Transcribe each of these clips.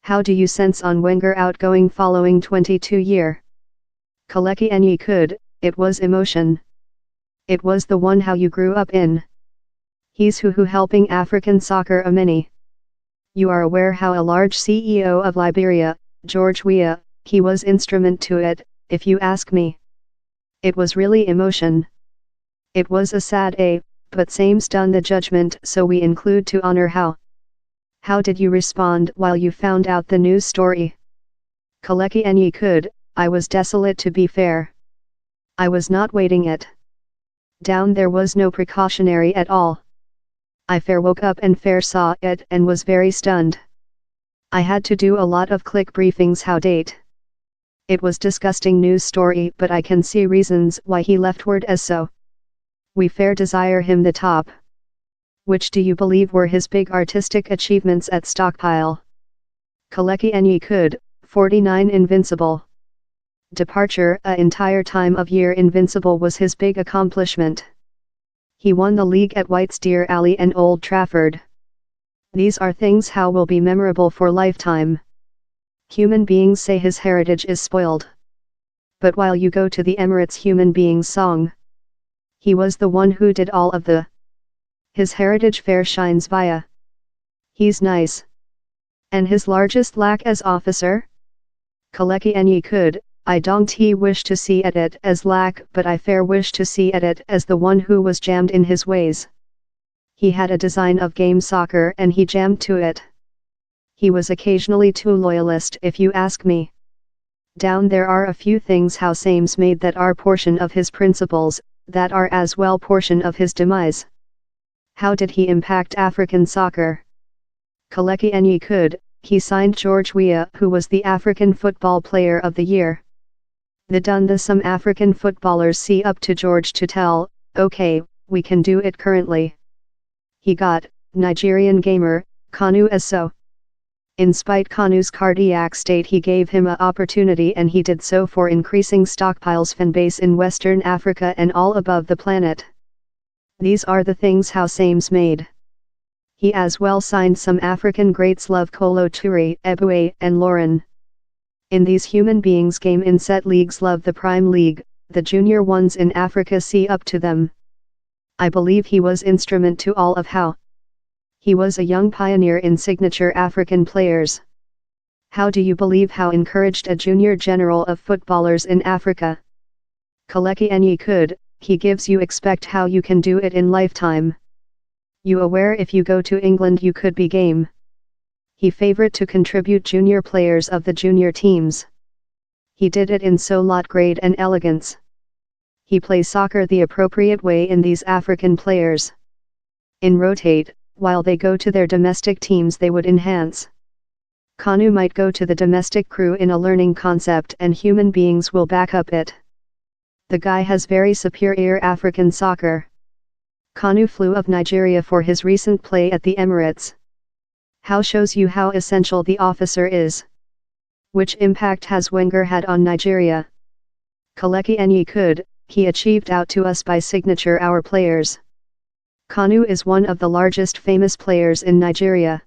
How do you sense on Wenger outgoing following 22-year? Kaleki and ye could, it was emotion. It was the one how you grew up in. He's who helping African soccer a many. You are aware how a large CEO of Liberia, George Weah, he was instrument to it, if you ask me. It was really emotion. It was a sad but same's done the judgment, so we include to honor how. How did you respond while you found out the news story? Kaleki and ye could, I was desolate to be fair. I was not waiting it. Down there was no precautionary at all. I fair woke up and fair saw it and was very stunned. I had to do a lot of click briefings how date. It was disgusting news story, but I can see reasons why he left word as so. We fair desire him the top. Which do you believe were his big artistic achievements at Stockpile? Kaleki and ye could, 49 invincible. Departure, a entire time of year invincible was his big accomplishment. He won the league at White's Deer Alley and Old Trafford. These are things how will be memorable for lifetime. Human beings say his heritage is spoiled. But while you go to the Emirates human beings song, he was the one who did all of the. His heritage fair shines via. He's nice. And his largest lack as officer? Kaleki and ye could, I don't wish to see at it as lack, but I fair wish to see at it as the one who was jammed in his ways. He had a design of game soccer and he jammed to it. He was occasionally too loyalist if you ask me. Down there are a few things how same's made that are portion of his principles, that are as well portion of his demise. How did he impact African soccer? Kaleki and ye could, he signed George Weah, who was the African Football Player of the Year. The some African footballers see up to George to tell, okay, we can do it currently. He got, Nigerian gamer, Kanu as so. In spite Kanu's cardiac state he gave him a opportunity and he did so for increasing Stockpile's fan base in Western Africa and all above the planet. These are the things how same's made. He as well signed some African greats Love Kolo Toure, Eboué and Lauren. In these human beings game in set leagues love the Prime League, the junior ones in Africa see up to them. I believe he was instrument to all of how. He was a young pioneer in signature African players. How do you believe how encouraged a junior general of footballers in Africa? Kaleki and ye could, he gives you expect how you can do it in lifetime. You aware if you go to England you could be game. He favorite to contribute junior players of the junior teams. He did it in so lot grade and elegance. He plays soccer the appropriate way in these African players. In rotate, while they go to their domestic teams they would enhance. Kanu might go to the domestic crew in a learning concept and human beings will back up it. The guy has very superior African soccer. Kanu flew of Nigeria for his recent play at the Emirates. How shows you how essential the officer is. Which impact has Wenger had on Nigeria? Kaleki and ye could, he achieved out to us by signature our players. Kanu is one of the largest famous players in Nigeria.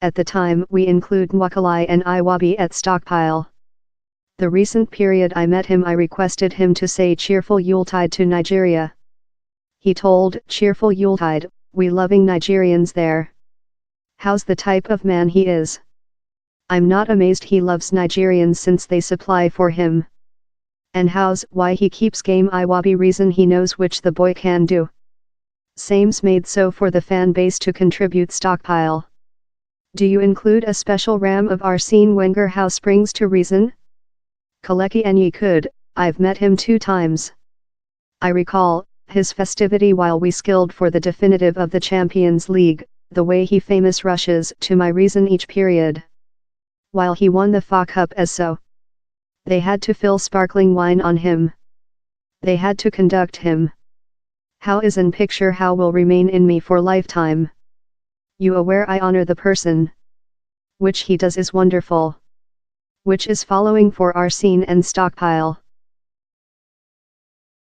At the time we include Nwakalai and Iwobi at Stockpile. The recent period I met him I requested him to say cheerful Yuletide to Nigeria. He told, cheerful Yuletide, we loving Nigerians there. How's the type of man he is? I'm not amazed he loves Nigerians since they supply for him. And how's why he keeps game Iwobi reason he knows which the boy can do. Same's made so for the fan base to contribute Stockpile. Do you include a special ram of Arsene Wenger how springs to reason? Kaleki and ye could, I've met him 2 times. I recall, his festivity while we skilled for the definitive of the Champions League, the way he famous rushes to my reason each period. While he won the FA Cup as so. They had to fill sparkling wine on him. They had to conduct him. How is an picture how will remain in me for lifetime. You aware I honor the person. Which he does is wonderful. Which is following for Arsene and Stockpile.